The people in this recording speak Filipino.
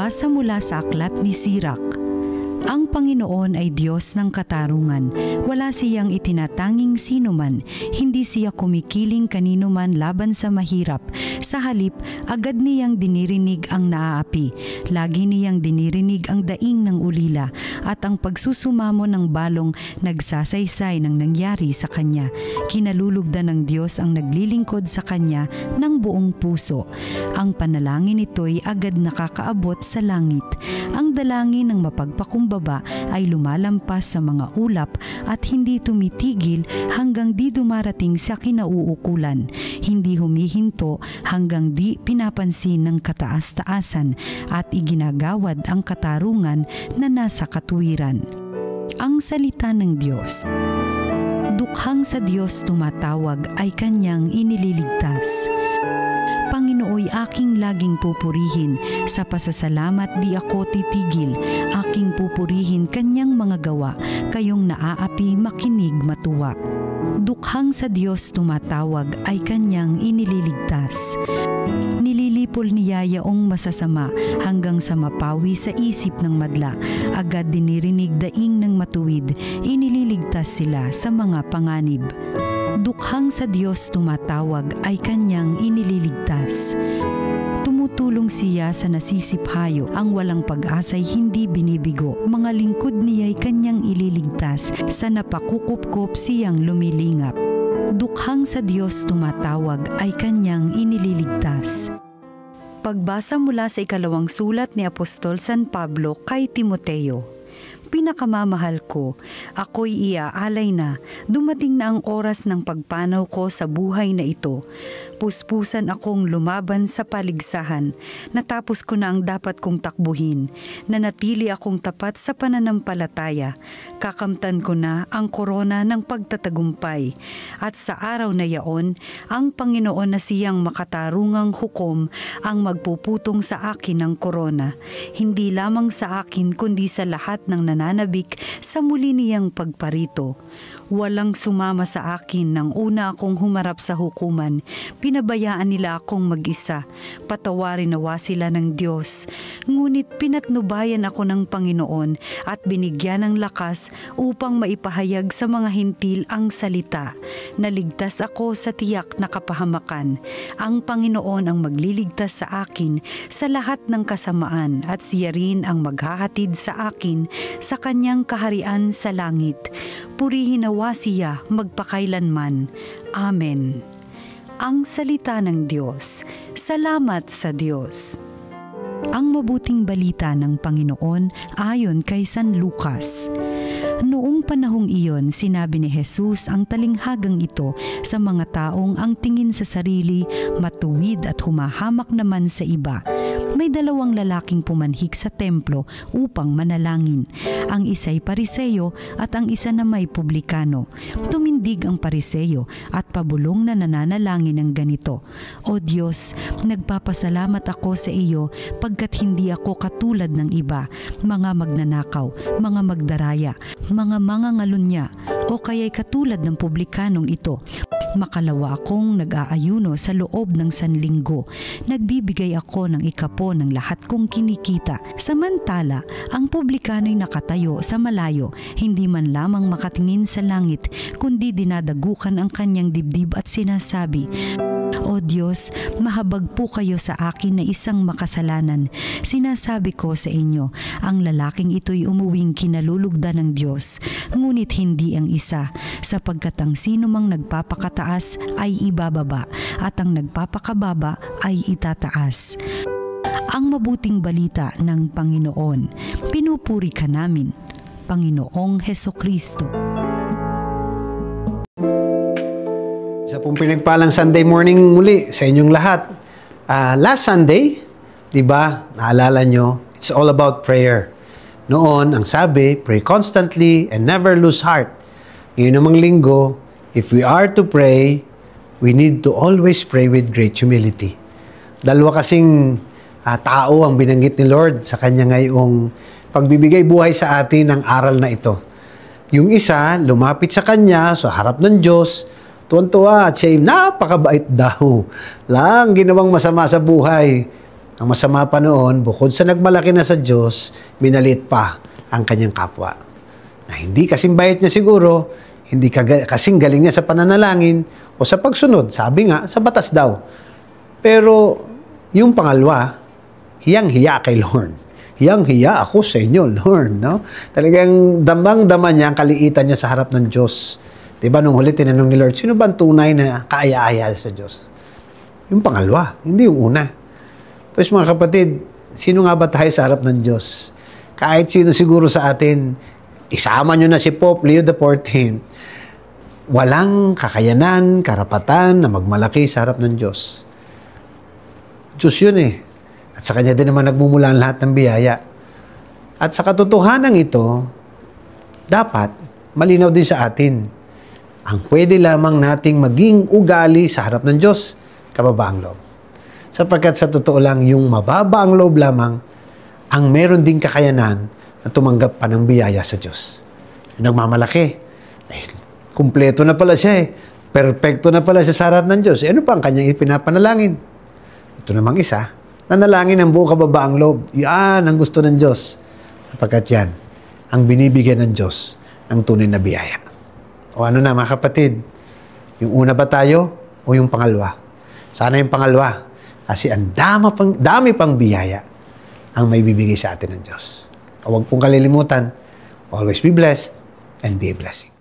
Pagbasa mula sa aklat ni Sirach. Ang Panginoon ay Diyos ng katarungan. Wala siyang itinatanging sinuman. Hindi siya kumikiling kanino man laban sa mahirap. Sa halip, agad niyang dinirinig ang naaapi. Lagi niyang dinirinig ang daing ng ulila at ang pagsusumamo ng balong nagsasaysay ng nangyari sa kanya. Kinalulugdan ng Diyos ang naglilingkod sa kanya ng buong puso. Ang panalangin nito'y agad nakakaabot sa langit. Ang dalangin ng mapagpakumbaba ay lumalampas sa mga ulap at hindi tumitigil hanggang di dumarating sa kinauukulan. Hindi humihinto hanggang di pinapansin ng kataas-taasan at iginagawad ang katarungan na nasa katuwiran. Ang salita ng Diyos. Dukhang sa Diyos tumatawag ay kanyang inililigtas. Panginooy aking laging pupurihin, sa pasasalamat di ako titigil, aking pupurihin kanyang mga gawa, kayong naaapi makinig matuwa. Dukhang sa Diyos tumatawag ay kanyang inililigtas. Nililipol niya yaong masasama hanggang sa mapawi sa isip ng madla. Agad dinirinig daing ng matuwid, inililigtas sila sa mga panganib. Dukhang sa Diyos tumatawag ay kanyang inililigtas. Tumutulong siya sa nasisiphayo, ang walang pag-asa'y hindi binibigo. Mga lingkod niya'y kanyang ililigtas, sa napakukupkop siyang lumilingap. Dukhang sa Diyos tumatawag ay kanyang inililigtas. Pagbasa mula sa ikalawang sulat ni Apostol San Pablo kay Timoteo. Pinakamamahal ko, ako'y iaalay na, dumating na ang oras ng pagpanaw ko sa buhay na ito. Puspusan akong lumaban sa paligsahan, natapos ko na ang dapat kong takbuhin, nanatili akong tapat sa pananampalataya, kakamtan ko na ang korona ng pagtatagumpay, at sa araw na yaon, ang Panginoon na siyang makatarungang hukom ang magpuputong sa akin ng korona, hindi lamang sa akin kundi sa lahat ng nananabik sa muli niyang pagparito. Walang sumama sa akin nang una akong humarap sa hukuman. Pinabayaan nila akong mag-isa. Patawarin nawa sila ng Diyos. Ngunit pinatnubayan ako ng Panginoon at binigyan ng lakas upang maipahayag sa mga hintil ang salita. Naligtas ako sa tiyak na kapahamakan. Ang Panginoon ang magliligtas sa akin sa lahat ng kasamaan at siya rin ang maghahatid sa akin sa kanyang kaharian sa langit. Purihin nawa siya magpakailanman. Amen. Ang salita ng Diyos. Salamat sa Diyos. Ang mabuting balita ng Panginoon ayon kay San Lucas. Noong panahong iyon, sinabi ni Jesus ang talinghagang ito sa mga taong ang tingin sa sarili, matuwid at humahamak naman sa iba. May dalawang lalaking pumanhik sa templo upang manalangin. Ang isa'y Pariseyo at ang isa na may publikano. Tumindig ang Pariseyo at pabulong na nananalangin ng ganito, O Diyos, nagpapasalamat ako sa iyo pagkat hindi ako katulad ng iba, mga magnanakaw, mga magdaraya, mga mangangalunya, o kaya'y katulad ng publikanong ito. Makalawa akong nag-aayuno sa loob ng sanlinggo. Nagbibigay ako ng ikapo ng lahat kong kinikita. Samantala, ang publikano'y nakatayo sa malayo, hindi man lamang makatingin sa langit, kundi dinadagukan ang kanyang dibdib at sinasabi, O Diyos, mahabag po kayo sa akin na isang makasalanan. Sinasabi ko sa inyo, ang lalaking ito'y umuwing kinalulugdan ng Diyos, ngunit hindi ang isa, sapagkat ang sino mang nagpapakataas ay ibababa, at ang nagpapakababa ay itataas. Ang mabuting balita ng Panginoon. Pinupuri ka namin, Panginoong Hesukristo. Sa pong pinagpalang Sunday morning muli sa inyong lahat. Last Sunday, di ba, naalala nyo, it's all about prayer. Noon, ang sabi, pray constantly and never lose heart. Ngayon namang linggo, if we are to pray, we need to always pray with great humility. Dalawa kasing tao ang binanggit ni Lord sa kanya ngayong pagbibigay buhay sa atin ng aral na ito. Yung isa, lumapit sa kanya sa harap ng Diyos, tuwan-tuwa at siya'y napakabait daw. Lang ginawang masama sa buhay. Ang masama pa noon, bukod sa nagmalaki na sa Diyos, minaliit pa ang kanyang kapwa. Na hindi kasing bayat niya siguro, hindi kasing galing niya sa pananalangin o sa pagsunod. Sabi nga, sa batas daw. Pero yung pangalawa, hiyang-hiya kay Lord. Hiyang-hiya ako sa inyo, Lord. No? Talagang damang-dama niya ang kaliitan niya sa harap ng Diyos. Diba nung huli tinanong ni Lord, sino ba ang tunay na kaaya-aya sa Diyos? Yung pangalawa, hindi yung una. Pues mga kapatid, sino nga ba tayo sa harap ng Diyos? Kahit sino siguro sa atin, isama nyo na si Pope Leo XIV, walang kakayanan, karapatan na magmalaki sa harap ng Diyos. Diyos yun eh. At sa Kanya din naman nagmumula ang lahat ng biyaya. At sa katotohanan ito, dapat malinaw din sa atin. Ang pwede lamang nating maging ugali sa harap ng Diyos, kababaang loob. Sapagkat sa totoo lang, yung mababa ang loob lamang, ang meron ding kakayanan na tumanggap pa ng biyaya sa Diyos. Yung nagmamalaki, kumpleto na pala siya eh. Perfecto na pala siya sa harap ng Diyos. Ano pa ang kanyang ipinapanalangin? Ito namang isa, nanalangin ng buong kababaang loob. Yan ang gusto ng Diyos. Sapagkat yan, ang binibigyan ng Diyos ng tunay na biyaya. O ano na mga kapatid, yung una ba tayo o yung pangalawa? Sana yung pangalawa. Kasi ang dami pang biyaya ang may bibigay sa atin ng Diyos. Huwag pong kalilimutan, always be blessed and be a blessing.